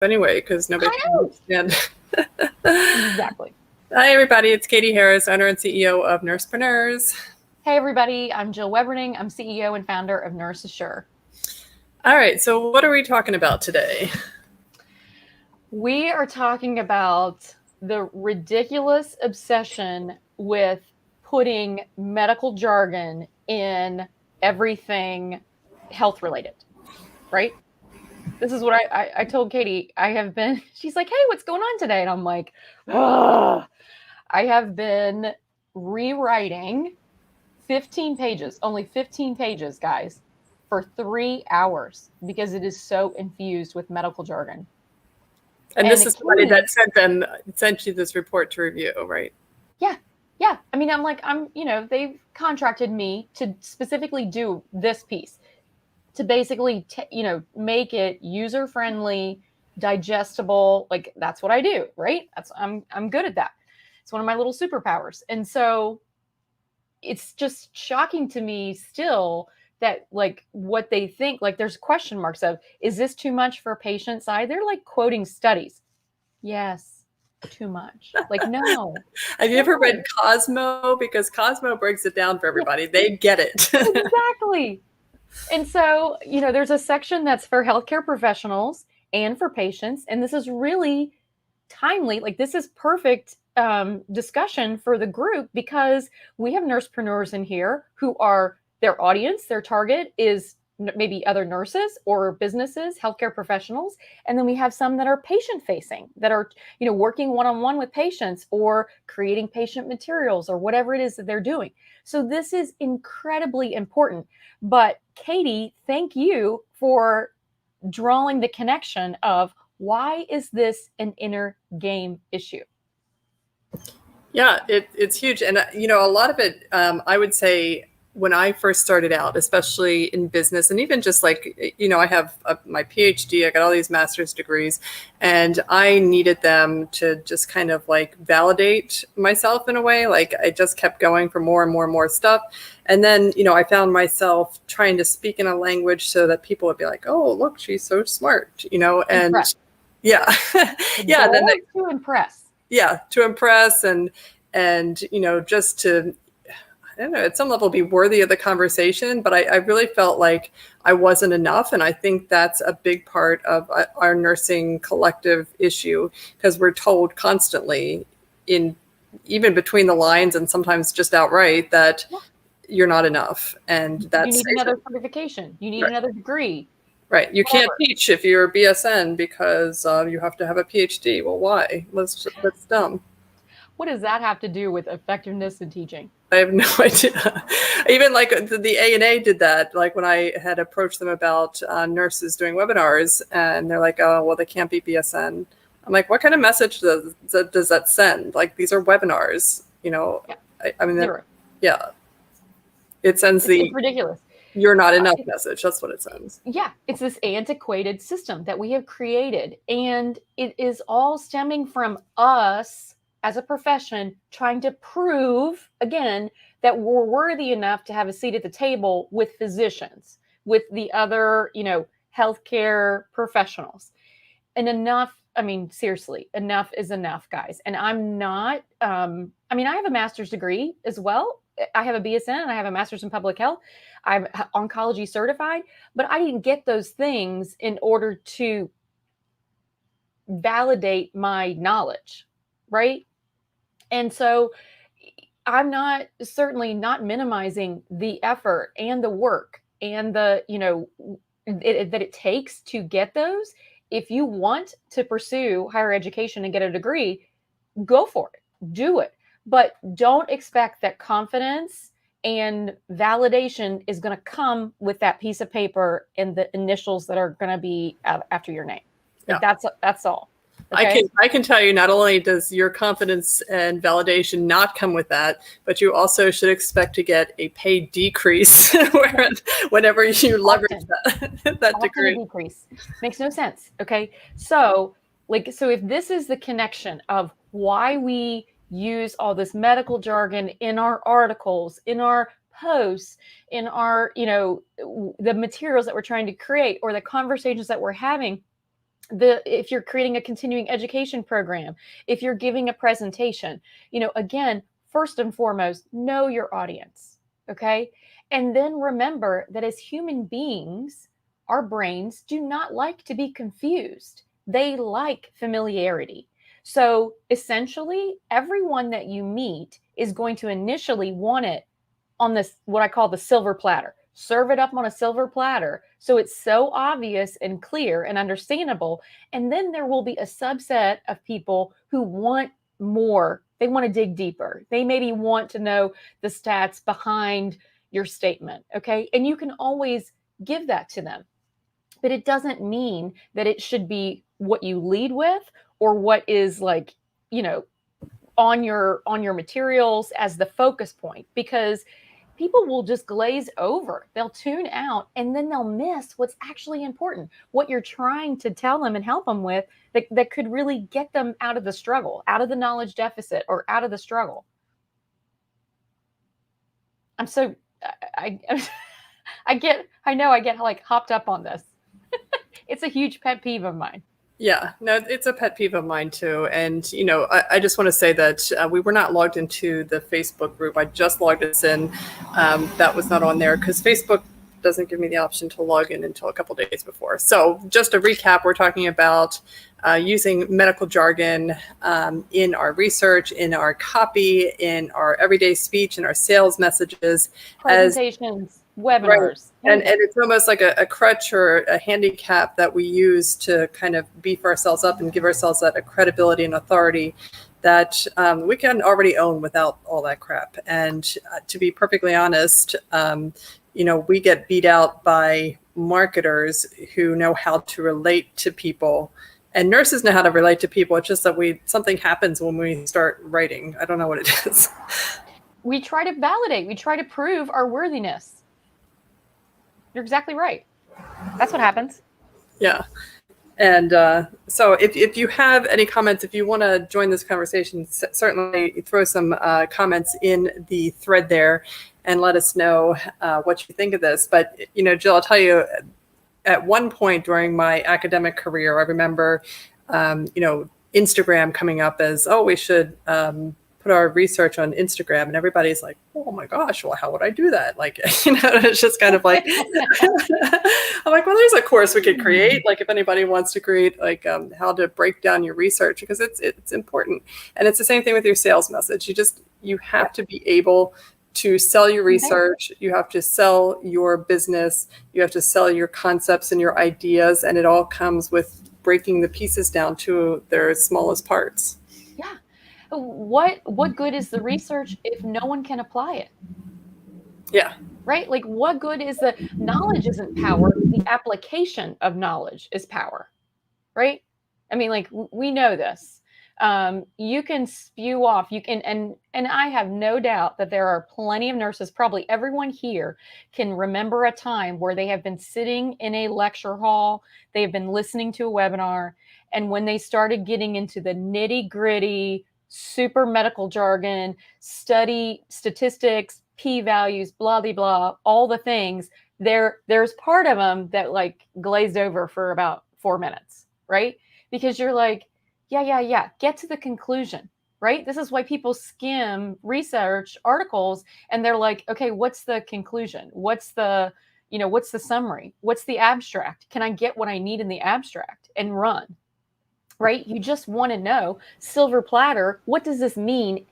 anyway, because nobody I can know. understand. Exactly. Hi, everybody. It's Katie Harris, owner and CEO of Nursepreneurs. Hey, everybody. I'm Jill Weberning. I'm CEO and founder of Nurse Assure. All right. So what are we talking about today? We are talking about the ridiculous obsession with putting medical jargon in everything health related, right? This is what I told Katie. She's like, hey, what's going on today? And I'm like, ugh. I have been rewriting 15 pages, only 15 pages, guys, for 3 hours because it is so infused with medical jargon. And And this it is somebody clearly, that sent you this report to review, right? yeah, yeah. I mean, they've contracted me to specifically do this piece to basically, make it user friendly, digestible. Like that's what I do, right? I'm good at that. It's one of my little superpowers. And so it's just shocking to me still that like what they think, like there's question marks of, is this too much for patient side? They're like quoting studies. Yes, too much. Like, no, Have you ever read no. Cosmo? Because Cosmo breaks it down for Yeah, everybody. They get it. exactly. And so, there's a section that's for healthcare professionals and for patients. And this is really timely. Like, this is perfect discussion for the group because we have nursepreneurs in here who are their audience, their target is maybe other nurses or businesses, healthcare professionals. And then we have some that are patient facing, that are, working one-on-one with patients or creating patient materials or whatever it is that they're doing. So this is incredibly important. But Katie, thank you for drawing the connection of why is this an inner game issue? Yeah, it's huge. And, a lot of it, I would say when I first started out, especially in business and even just like, I have my PhD, I got all these master's degrees, and I needed them to just kind of like validate myself in a way. Like I just kept going for more and more and more stuff. And then, I found myself trying to speak in a language so that people would be like, oh, look, she's so smart, and Impress. yeah, The yeah. Then goal is to impress. to impress and just to, I don't know, at some level be worthy of the conversation. But I really felt like I wasn't enough, and I think that's a big part of our nursing collective issue, because we're told constantly, in even between the lines and sometimes just outright, that you're not enough, and You that's need another certification. You need right. another degree. Right. You can't Whatever. teach if you're a BSN because you have to have a PhD. Well, why? That's dumb. What does that have to do with effectiveness in teaching? I have no idea. Even like the ANA did that. Like when I had approached them about nurses doing webinars, and they're like, "Oh, well, they can't be BSN." I'm like, "What kind of message does that send? Like, these are webinars, Yeah. I mean, Zero. yeah, it sends It's the ridiculous. "you're not enough" message. That's what it sends. Yeah, it's this antiquated system that we have created. And it is all stemming from us as a profession trying to prove, again, that we're worthy enough to have a seat at the table with physicians, with the other, healthcare professionals. And enough, I mean, seriously, enough is enough, guys. And I'm not, I have a master's degree as well. I have a BSN and I have a master's in public health. I'm oncology certified, but I didn't get those things in order to validate my knowledge, right? And so I'm not certainly not minimizing the effort and the work and the, that it takes to get those. If you want to pursue higher education and get a degree, go for it, do it. But don't expect that confidence and validation is going to come with that piece of paper and the initials that are going to be after your name. Like Yeah. that's all. I Okay. can tell you, not only does your confidence and validation not come with that, but you also should expect to get a pay decrease whenever you leverage that Often a degree. decrease. Makes no sense. Okay. So if this is the connection of why we use all this medical jargon in our articles, in our posts, in our, the materials that we're trying to create or the conversations that we're having, if you're creating a continuing education program, if you're giving a presentation, again, first and foremost, know your audience. Okay. And then remember that as human beings, our brains do not like to be confused. They like familiarity. So essentially, everyone that you meet is going to initially want it on this, what I call the silver platter. Serve it up on a silver platter so it's so obvious and clear and understandable. And then there will be a subset of people who want more. They want to dig deeper. They maybe want to know the stats behind your statement. Okay. And you can always give that to them. But it doesn't mean that it should be what you lead with or what is like, you know, on your materials as the focus point, because people will just glaze over. They'll tune out and then they'll miss what's actually important, what you're trying to tell them and help them with that could really get them out of the struggle, out of the knowledge deficit, or out of the struggle. I'm so I I know I get like hopped up on this. It's a huge pet peeve of mine. Yeah, no, it's a pet peeve of mine too. And, I just want to say that we were not logged into the Facebook group. I just logged us in. That was not on there because Facebook doesn't give me the option to log in until a couple days before. So just to recap, we're talking about using medical jargon in our research, in our copy, in our everyday speech, in our sales messages. Presentations, webinars. Right. And it's almost like a crutch or a handicap that we use to kind of beef ourselves up and give ourselves that credibility and authority that we can already own without all that crap. And to be perfectly honest, we get beat out by marketers who know how to relate to people. And nurses know how to relate to people. It's just that something happens when we start writing. I don't know what it is. We try to validate. We try to prove our worthiness. You're exactly right. That's what happens. Yeah. And so if you have any comments, if you want to join this conversation, certainly throw some comments in the thread there and let us know what you think of this. But, Jill, I'll tell you, at one point during my academic career, I remember, Instagram coming up as, oh, we should put our research on Instagram, and everybody's like, oh my gosh, well, how would I do that? Like, it's just kind of like, I'm like, well, there's a course we could create. Like if anybody wants to create like how to break down your research, because it's important. And it's the same thing with your sales message. You have to be able to sell your research. You have to sell your business. You have to sell your concepts and your ideas. And it all comes with breaking the pieces down to their smallest parts. Yeah. What good is the research if no one can apply it? Yeah. Right? Like what good is the knowledge isn't power, the application of knowledge is power. Right? I mean, like we know this. You can spew off, you can, and I have no doubt that there are plenty of nurses, probably everyone here can remember a time where they have been sitting in a lecture hall, they have been listening to a webinar, and when they started getting into the nitty-gritty, super medical jargon, study statistics, p-values, blah, blah, blah, all the things, there's part of them that like glazed over for about 4 minutes, right? Because you're like, yeah, get to the conclusion, right? This is why people skim research articles and they're like, okay, what's the conclusion? What's the summary? What's the abstract? Can I get what I need in the abstract and run? Right? You just want to know, silver platter, what does this mean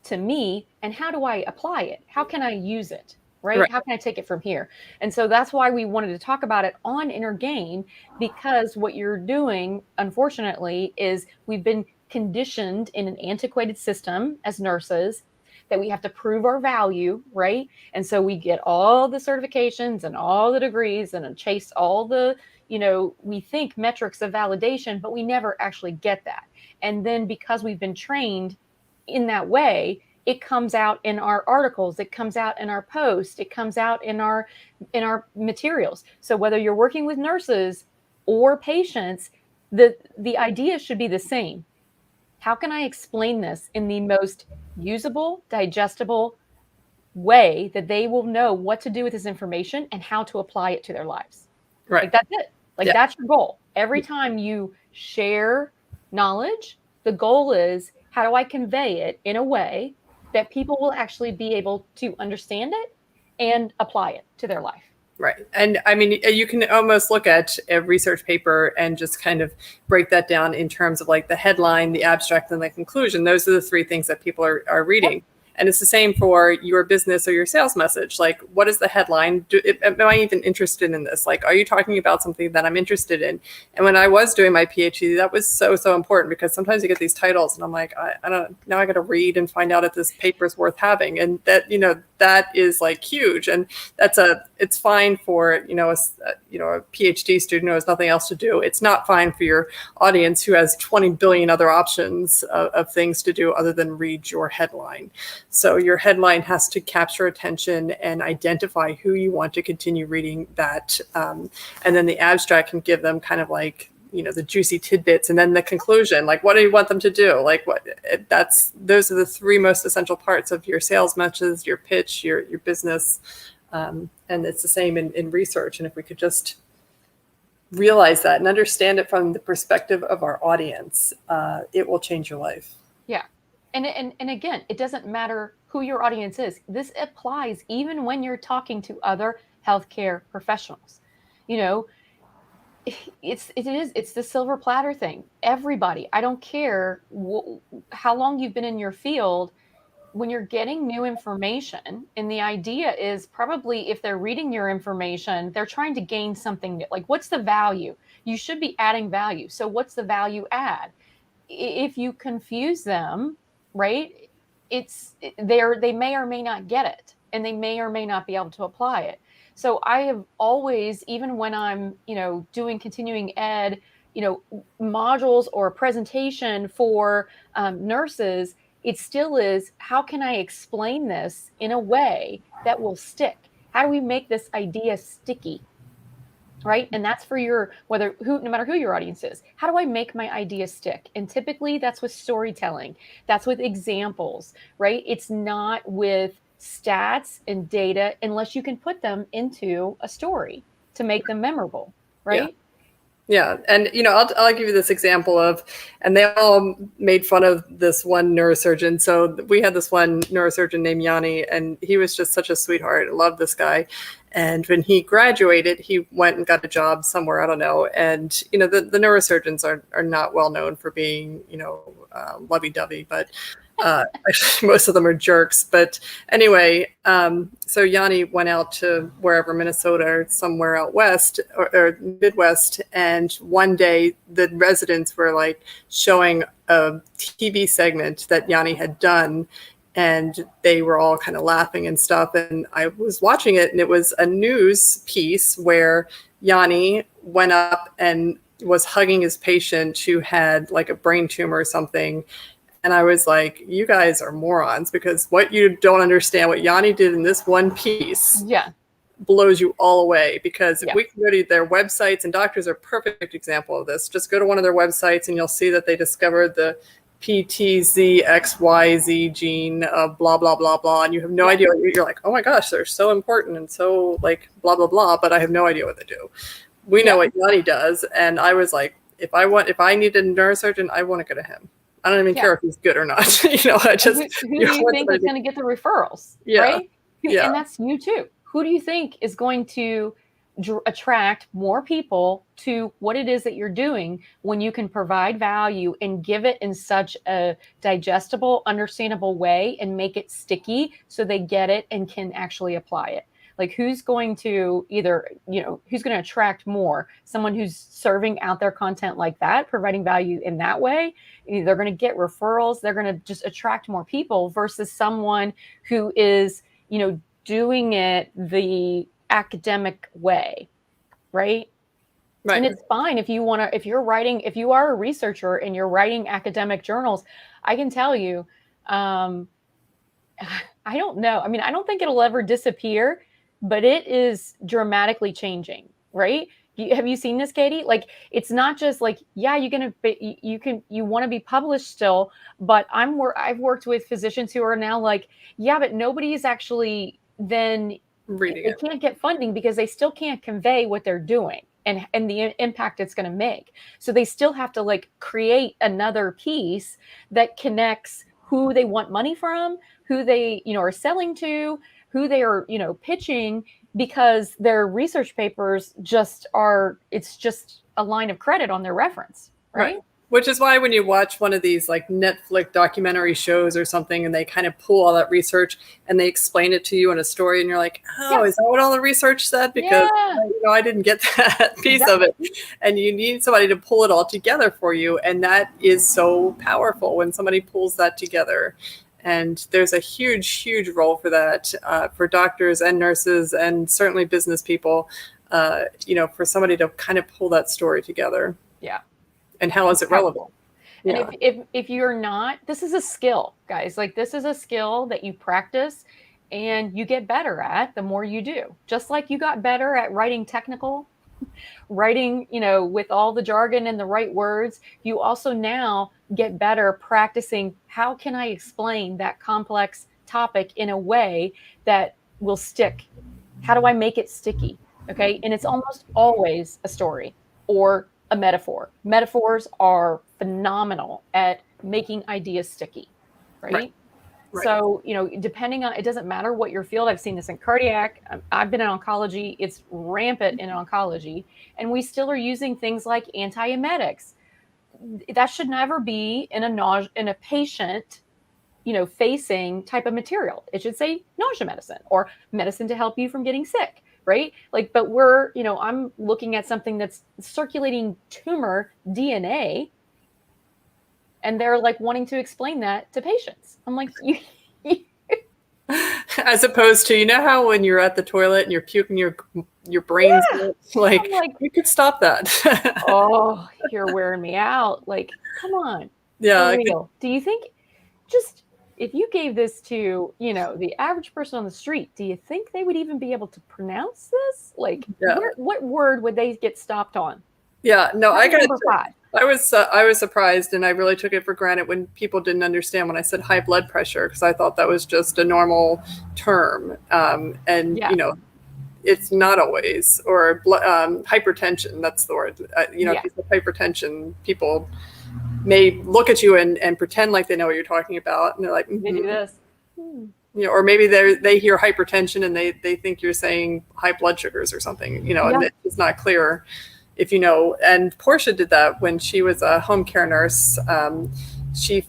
to me and how do I apply it? How can I use it? Right? How can I take it from here? And so that's why we wanted to talk about it on Inndergame, because what you're doing, unfortunately, is we've been conditioned in an antiquated system as nurses that we have to prove our value, right? And so we get all the certifications and all the degrees and chase all the, we think metrics of validation, but we never actually get that. And then because we've been trained in that way, it comes out in our articles, it comes out in our posts, it comes out in our materials. So whether you're working with nurses or patients, the idea should be the same. How can I explain this in the most usable, digestible way that they will know what to do with this information and how to apply it to their lives? Right. Like that's it. Like that's your goal. Every time you share knowledge. The goal is, how do I convey it in a way that people will actually be able to understand it and apply it to their life? Right. And I mean, you can almost look at a research paper and just kind of break that down in terms of like the headline, the abstract, and the conclusion. Those are the three things that people are reading. Yep. And it's the same for your business or your sales message. Like, what is the headline? Am I even interested in this? Like, are you talking about something that I'm interested in? And when I was doing my PhD, that was so important, because sometimes you get these titles and I'm like, I don't, now I got to read and find out if this paper is worth having. And that, that is like huge. And it's fine for, a PhD student who has nothing else to do. It's not fine for your audience who has 20 billion other options of things to do other than read your headline. So your headline has to capture attention and identify who you want to continue reading that. And then the abstract can give them kind of like, the juicy tidbits, and then the conclusion, like, what do you want them to do? Like, those are the three most essential parts of your sales message, your pitch, your business. And it's the same in research. And if we could just realize that and understand it from the perspective of our audience, it will change your life. Yeah. And again, it doesn't matter who your audience is. This applies even when you're talking to other healthcare professionals. It's the silver platter thing. Everybody, I don't care how long you've been in your field, when you're getting new information, and the idea is probably, if they're reading your information, they're trying to gain something new. Like, what's the value? You should be adding value. So what's the value add? If you confuse them, right, they may or may not get it, and they may or may not be able to apply it. So I have always, even when I'm, doing continuing ed, modules or a presentation for nurses, it still is, how can I explain this in a way that will stick? How do we make this idea sticky? Right. And that's for no matter who your audience is. How do I make my idea stick? And typically that's with storytelling. That's with examples, right? It's not with stats and data, unless you can put them into a story to make them memorable. Right. Yeah. And, I'll give you this example of, and they all made fun of this one neurosurgeon. So we had this one neurosurgeon named Yanni, and he was just such a sweetheart. I love this guy. And when he graduated, he went and got a job somewhere, I don't know. And, the neurosurgeons are not well known for being, lovey-dovey, but most of them are jerks. But anyway, so Yanni went out to wherever, Minnesota or somewhere out west or Midwest. And one day the residents were like showing a TV segment that Yanni had done. And they were all kind of laughing and stuff. And I was watching it, and it was a news piece where Yanni went up and was hugging his patient who had like a brain tumor or something. And I was like, you guys are morons, because what you don't understand, what Yanni did in this one piece blows you all away. Because if we can go to their websites, and doctors are a perfect example of this, just go to one of their websites and you'll see that they discovered the PTZXYZ gene of blah, blah, blah, blah. And you have no idea. You're like, oh my gosh, they're so important and so like blah, blah, blah. But I have no idea what they do. We know what Yanni does. And I was like, if I need a neurosurgeon, I want to go to him. I don't even care if he's good or not. I just. Who do you think is going to get the referrals? Right? Yeah. And that's you too. Who do you think is going to attract more people to what it is that you're doing, when you can provide value and give it in such a digestible, understandable way and make it sticky so they get it and can actually apply it? Like, who's going to who's going to attract more? Someone who's serving out their content like that, providing value in that way. They're going to get referrals. They're going to just attract more people, versus someone who is, doing it the academic way. Right. And it's fine if you are a researcher and you're writing academic journals. I can tell you, I don't know. I mean, I don't think it'll ever disappear, but it is dramatically changing, right? Have you seen this, Katie? Like, it's not just like, you want to be published still, but I've worked with physicians who are now like, but nobody's actually then reading they can't get funding because they still can't convey what they're doing. and the impact it's going to make. So they still have to like create another piece that connects who they want money from, who they, are selling to, who they are, pitching, because their research papers just are, it's just a line of credit on their reference, right? Which is why when you watch one of these like Netflix documentary shows or something, and they kind of pull all that research and they explain it to you in a story, and you're like, oh, is that what all the research said? Because I didn't get that piece of it. And you need somebody to pull it all together for you. And that is so powerful when somebody pulls that together. And there's a huge, huge role for that, for doctors and nurses and certainly business people, for somebody to kind of pull that story together. Yeah. And how is it relevant? And if you're not, this is a skill, guys. Like, this is a skill that you practice and you get better at the more you do. Just like you got better at writing technical, writing, with all the jargon and the right words, you also now get better practicing, how can I explain that complex topic in a way that will stick? How do I make it sticky? Okay. And it's almost always a story or a metaphor. Metaphors are phenomenal at making ideas sticky, right? So, depending on, it doesn't matter what your field. I've seen this in cardiac. I've been in oncology. It's rampant in oncology. And we still are using things like antiemetics. That should never be in a patient, facing type of material. It should say nausea medicine or medicine to help you from getting sick. Right? Like, but we're, I'm looking at something that's circulating tumor DNA, and they're like wanting to explain that to patients. I'm like, as opposed to, how when you're at the toilet and you're puking your brains, like you could stop that. Oh, you're wearing me out. Like, come on. Yeah. Do you think just, if you gave this to, the average person on the street, do you think they would even be able to pronounce this? Like, what word would they get stopped on? Yeah, no, I was surprised, and I really took it for granted when people didn't understand when I said high blood pressure, because I thought that was just a normal term. It's not always, or hypertension, that's the word. If you say hypertension, people may look at you and pretend like they know what you're talking about, and they're like, they do this. Or maybe they hear hypertension and they think you're saying high blood sugars or something, and it's not clear if and Portia did that when she was a home care nurse. She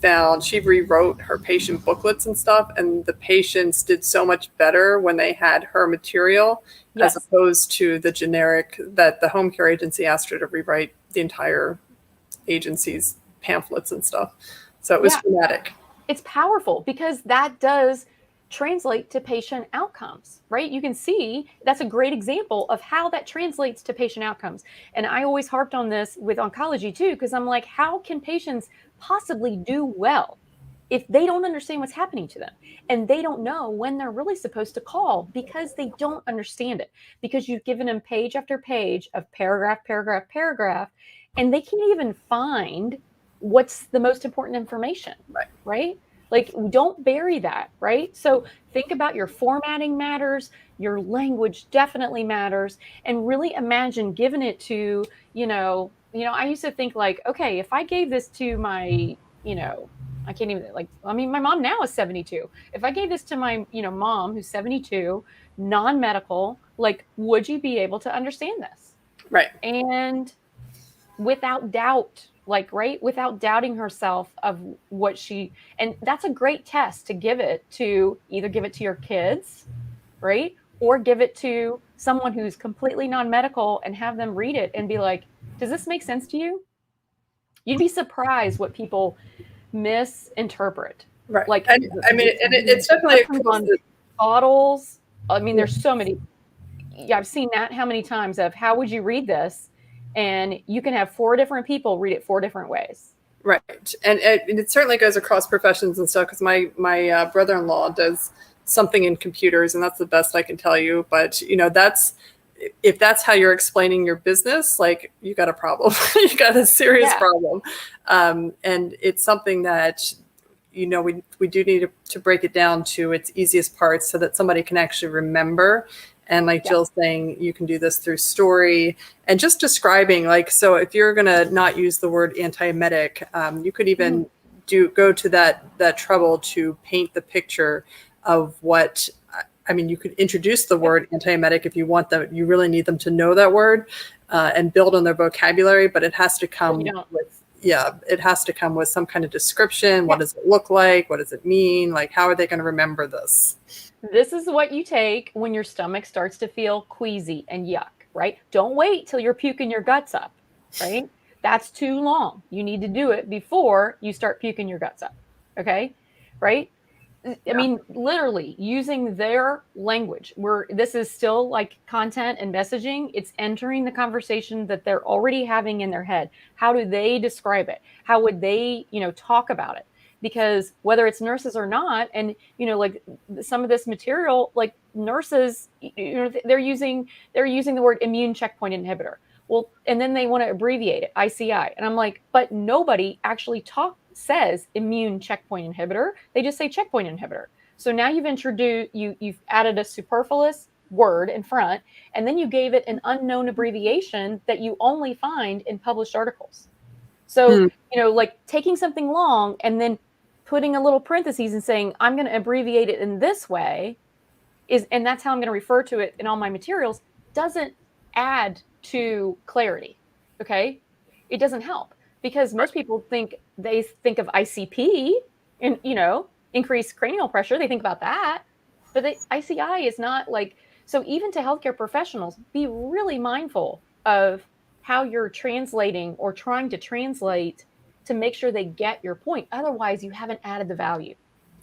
rewrote her patient booklets and stuff, and the patients did so much better when they had her material as opposed to the generic that the home care agency asked her to rewrite the entire agency's pamphlets and stuff. So it was dramatic. It's powerful because that does translate to patient outcomes, right? You can see that's a great example of how that translates to patient outcomes. And I always harped on this with oncology too, because I'm like, how can patients possibly do well if they don't understand what's happening to them? And they don't know when they're really supposed to call because they don't understand it, because you've given them page after page of paragraph, and they can't even find what's the most important information, right? Like, don't bury that, right? So think about your formatting matters, your language definitely matters, and really imagine giving it to, I used to think like, okay, if I gave this to my, I can't even my mom now is 72. If I gave this to my, mom who's 72, non-medical, like, would you be able to understand this? Right. And without doubt, without doubting herself of what and that's a great test to give it to, either give it to your kids, right? Or give it to someone who's completely non-medical and have them read it and be like, does this make sense to you? You'd be surprised what people misinterpret. Right. Like, it's definitely bottles. There's so many. Yeah, I've seen that how many times of how would you read this? And you can have 4 different people read it 4 different ways. Right. And it certainly goes across professions and stuff, because my brother-in-law does something in computers, and that's the best I can tell you. But, if that's how you're explaining your business, like, you got a problem. You got a serious problem. And it's something that, we do need to break it down to its easiest parts so that somebody can actually remember And like Yeah. Jill's saying, you can do this through story and just describing, like, so if you're going to not use the word antiemetic, you could even go to that trouble to paint the picture of what, I mean, you could introduce the word antiemetic if you want them, you really need them to know that word, and build on their vocabulary, but it has to come with, it has to come with some kind of description. What does it look like? What does it mean? Like, how are they going to remember this? This is what you take when your stomach starts to feel queasy and yuck, right? Don't wait till you're puking your guts up, right? That's too long. You need to do it before you start puking your guts up, okay? Right? I mean, literally using their language, where this is still like content and messaging, it's entering the conversation that they're already having in their head. How do they describe it? How would they, talk about it? Because whether it's nurses or not, and like some of this material, like nurses, they're using the word immune checkpoint inhibitor. Well, and then they want to abbreviate it, ICI. And I'm like, but nobody actually says immune checkpoint inhibitor. They just say checkpoint inhibitor. So now you've added a superfluous word in front, and then you gave it an unknown abbreviation that you only find in published articles. So, like taking something long and then putting a little parentheses and saying, I'm going to abbreviate it in this way and that's how I'm going to refer to it in all my materials, doesn't add to clarity. Okay. It doesn't help because most people think of ICP and, increased cranial pressure. They think about that, but the ICI is not like, so even to healthcare professionals, be really mindful of how you're translating or trying to translate to make sure they get your point. Otherwise, you haven't added the value.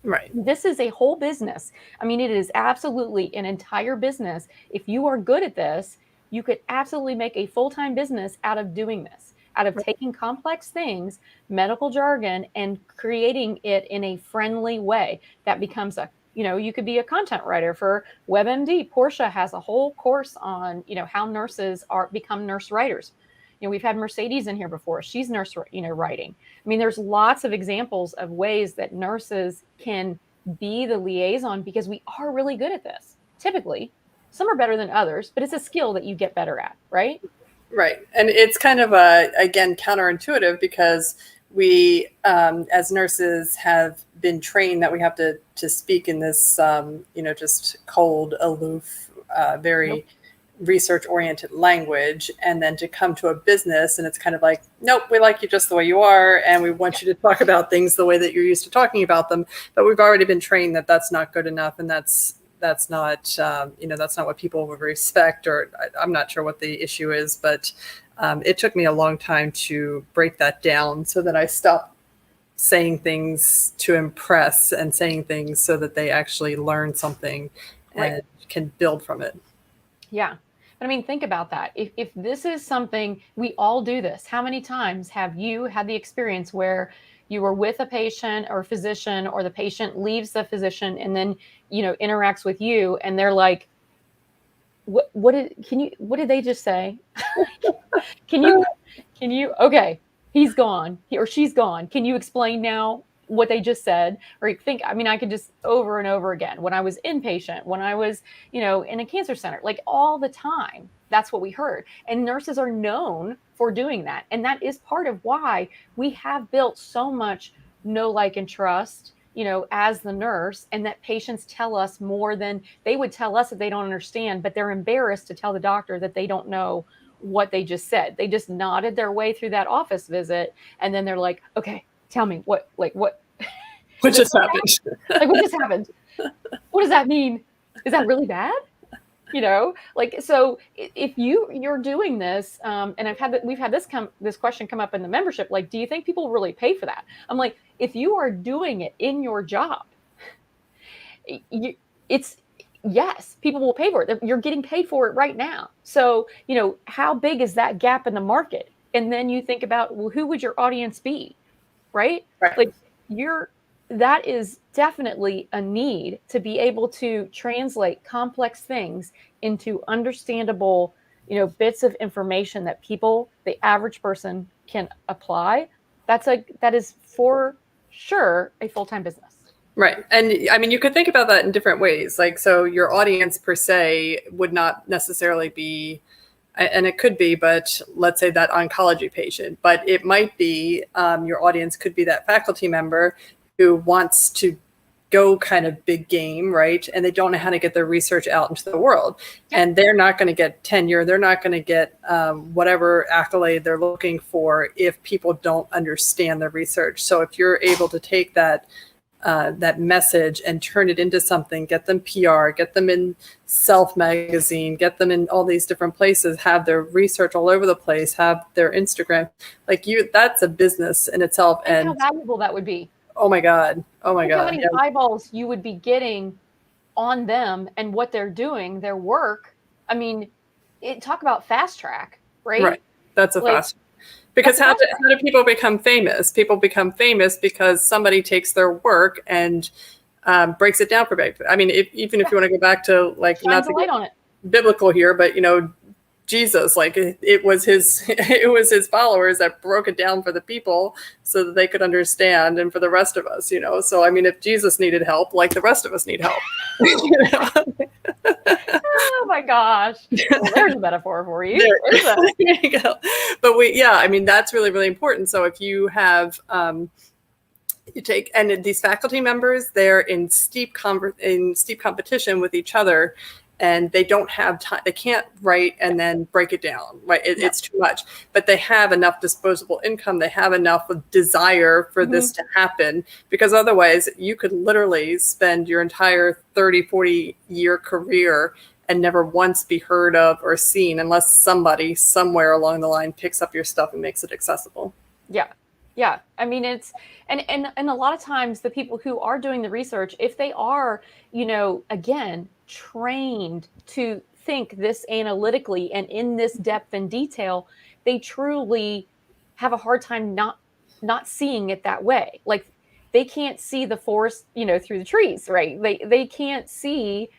Right. This is a whole business. I mean, it is absolutely an entire business. If you are good at this, you could absolutely make a full-time business out of doing this, out of taking complex things, medical jargon, and creating it in a friendly way that becomes you could be a content writer for WebMD. Portia has a whole course on, how nurses become nurse writers. We've had Mercedes in here before. She's nurse, writing. I mean, there's lots of examples of ways that nurses can be the liaison because we are really good at this. Typically, some are better than others, but it's a skill that you get better at, right? Right. And it's kind of, again, counterintuitive because we, as nurses, have been trained that we have to speak in this, just cold, aloof, very research-oriented language, and then to come to a business and it's kind of like, nope, we like you just the way you are, and we want you to talk about things the way that you're used to talking about them. But we've already been trained that that's not good enough, and that's not that's not what people would respect, or I'm not sure what the issue is, but it took me a long time to break that down so that I stopped saying things to impress and saying things so that they actually learn something and can build from it. Yeah. But I mean, think about that. If this is something, we all do this. How many times have you had the experience where you were with a patient or physician, or the patient leaves the physician and then, interacts with you and they're like, what did they just say? Can you, okay, he's gone, he or she's gone. Can you explain now what they just said? Or I could just over and over again, when I was inpatient, when I was, in a cancer center, like all the time, that's what we heard. And nurses are known for doing that. And that is part of why we have built so much know, like, and trust, as the nurse, and that patients tell us more than they would tell us if they don't understand, but they're embarrassed to tell the doctor that they don't know what they just said. They just nodded their way through that office visit. And then they're like, okay, tell me what Just happened. Like, what just happened? What does that mean? Is that really bad? So if you're doing this, and we've had this question come up in the membership, like, do you think people really pay for that? I'm like, if you are doing it in your job, yes, people will pay for it. You're getting paid for it right now. So, how big is that gap in the market? And then you think about, well, who would your audience be? Right? Like, that is definitely a need to be able to translate complex things into understandable, bits of information that the average person can apply. That is for sure a full-time business. Right. And I mean, you could think about that in different ways. Like, so your audience per se would not necessarily be, and it could be, but let's say that oncology patient, but it might be your audience could be that faculty member who wants to go kind of big game, right? And they don't know how to get their research out into the world. Yep. And they're not going to get tenure. They're not going to get whatever accolade they're looking for if people don't understand the research. So if you're able to take that message and turn it into something, get them PR, get them in Self magazine, get them in all these different places, have their research all over the place, have their Instagram, like that's a business in itself. And how valuable that would be. Oh my God. Oh my God. How many eyeballs you would be getting on them and what they're doing, their work. I mean, talk about fast track, right? Right. That's a fast track. Because how do people become famous? People become famous because somebody takes their work and breaks it down for people. I mean, even if you want to go back to like, not to get on it. Biblical here, but Jesus, like it was his followers that broke it down for the people so that they could understand, and for the rest of us, So I mean, if Jesus needed help, like the rest of us need help. Oh my gosh, well, there's a metaphor for you. There you go. But I mean, that's really, really important. So if you have you take, and these faculty members, they're in steep competition with each other. And they don't have time. They can't write and then break it down. Right? It's too much. But they have enough disposable income. They have enough desire for this to happen, because otherwise you could literally spend your entire 30, 40-year career and never once be heard of or seen unless somebody somewhere along the line picks up your stuff and makes it accessible. Yeah. Yeah. I mean, it's, and a lot of times the people who are doing the research, if they are, again, trained to think this analytically and in this depth and detail, they truly have a hard time not seeing it that way. Like they can't see the forest, through the trees, right? They can't see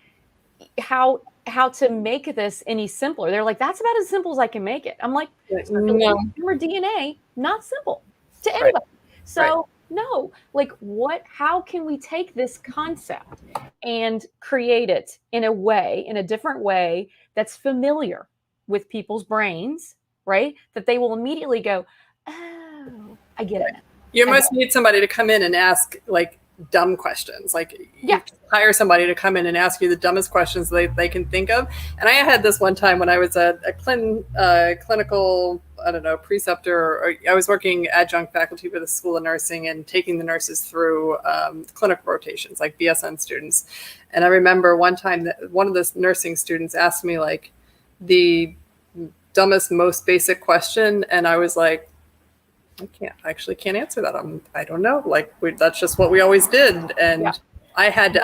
how to make this any simpler. They're like, that's about as simple as I can make it. I'm like, no. DNA, not simple to anybody. Right. So no, like how can we take this concept and create it in a different way that's familiar with people's brains, right? That they will immediately go, oh, I get it. You almost need somebody to come in and ask like dumb questions. Like you hire somebody to come in and ask you the dumbest questions they can think of. And I had this one time when I was a clinical, I don't know, preceptor, or I was working adjunct faculty for the School of Nursing and taking the nurses through clinical rotations, like BSN students. And I remember one time that one of the nursing students asked me like the dumbest, most basic question. And I was like, I can't answer that. I don't know. Like that's just what we always did. And I had to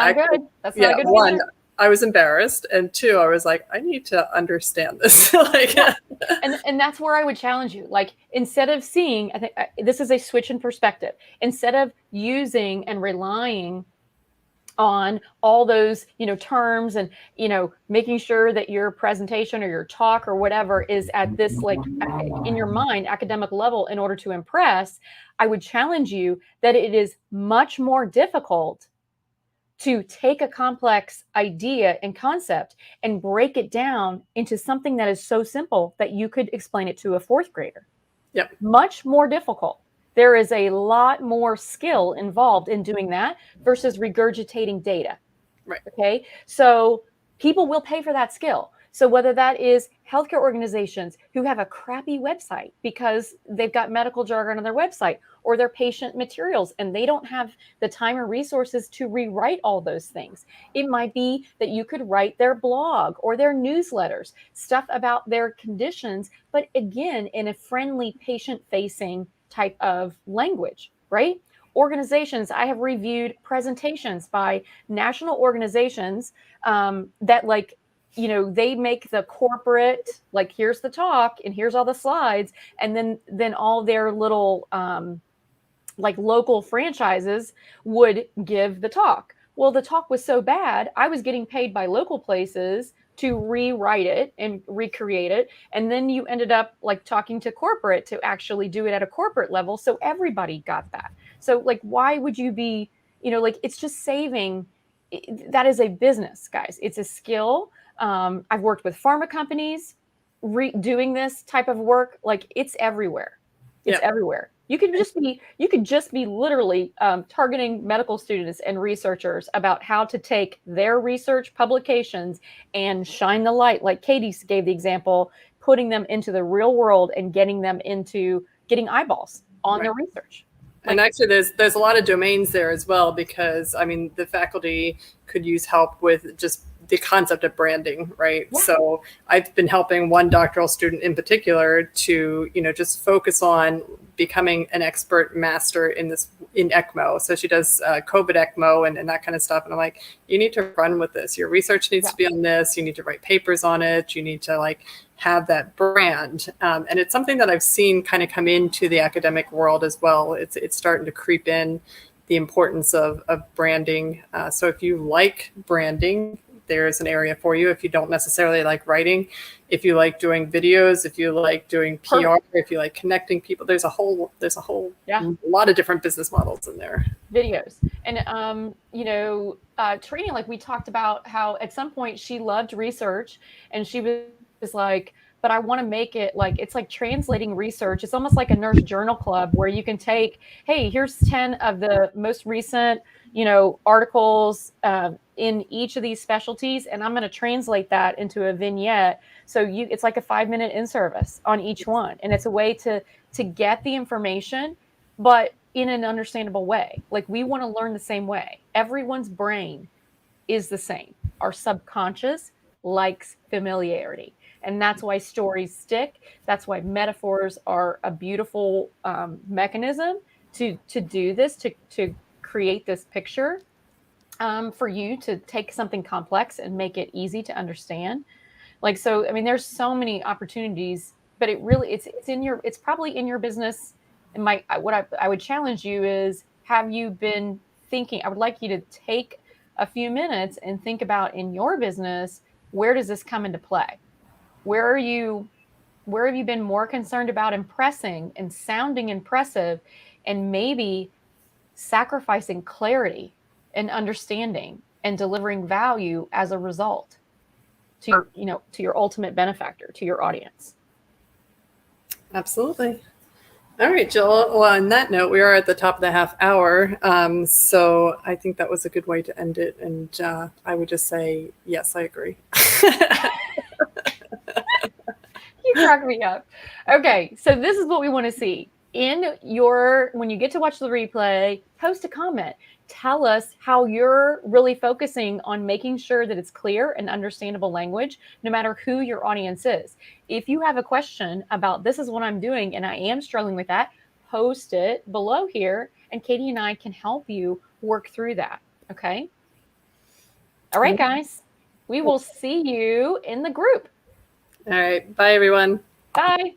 That's not good. One, I was embarrassed. And two, I was like, I need to understand this. And that's where I would challenge you. Like, instead of seeing, I think this is a switch in perspective. Instead of using and relying on all those, terms and, making sure that your presentation or your talk or whatever is at this, like in your mind, academic level in order to impress, I would challenge you that it is much more difficult to take a complex idea and concept and break it down into something that is so simple that you could explain it to a fourth grader. Yep. Much more difficult. There is a lot more skill involved in doing that versus regurgitating data. Right. Okay. So people will pay for that skill. So whether that is healthcare organizations who have a crappy website because they've got medical jargon on their website, or their patient materials and they don't have the time or resources to rewrite all those things. It might be that you could write their blog or their newsletters, stuff about their conditions, but again, in a friendly, patient-facing type of language, right? Organizations, I have reviewed presentations by national organizations that they make the corporate, like, here's the talk and here's all the slides. And then all their little local franchises would give the talk. Well, the talk was so bad, I was getting paid by local places to rewrite it and recreate it. And then you ended up talking to corporate to actually do it at a corporate level. So everybody got that. So why would you be, like it's just saving. That is a business, guys. It's a skill. I've worked with pharma companies doing this type of work. Like it's everywhere. It's everywhere. You could just be literally targeting medical students and researchers about how to take their research publications and shine the light, like Katie gave the example, putting them into the real world and getting them into getting eyeballs on their research. And actually, there's a lot of domains there as well, because I mean, the faculty could use help with just the concept of branding, right? Yeah. So I've been helping one doctoral student in particular to, just focus on becoming an expert master in ECMO. So she does COVID ECMO and that kind of stuff. And I'm like, you need to run with this. Your research needs to be on this. You need to write papers on it. You need to have that brand. And it's something that I've seen kind of come into the academic world as well. It's starting to creep in, the importance of branding. So if you like branding, there's an area for you. If you don't necessarily like writing, if you like doing videos, if you like doing PR, if you like connecting people, there's a whole lot of different business models in there. Videos. And, training, like we talked about how at some point she loved research and she was like, but I want to make it it's like translating research. It's almost like a nurse journal club where you can take, hey, here's 10 of the most recent, articles in each of these specialties. And I'm going to translate that into a vignette. So it's like a 5-minute in-service on each one. And it's a way to get the information, but in an understandable way. Like we want to learn the same way. Everyone's brain is the same. Our subconscious likes familiarity. And that's why stories stick. That's why metaphors are a beautiful mechanism to do this, to create this picture for you to take something complex and make it easy to understand. So, I mean, there's so many opportunities, but it's probably in your business. And what I would challenge you is, have you been thinking? I would like you to take a few minutes and think about in your business, where does this come into play? Where have you been more concerned about impressing and sounding impressive and maybe sacrificing clarity and understanding and delivering value as a result to your ultimate benefactor, to your audience? Absolutely. All right, Jill. Well, on that note, we are at the top of the half hour. So I think that was a good way to end it. And I would just say, yes, I agree. You crack me up. Okay, so this is what we want to see. When you get to watch the replay, post a comment. Tell us how you're really focusing on making sure that it's clear and understandable language, no matter who your audience is. If you have a question about this is what I'm doing and I am struggling with that, post it below here and Katie and I can help you work through that. Okay? All right, guys. We will see you in the group. All right. Bye, everyone. Bye.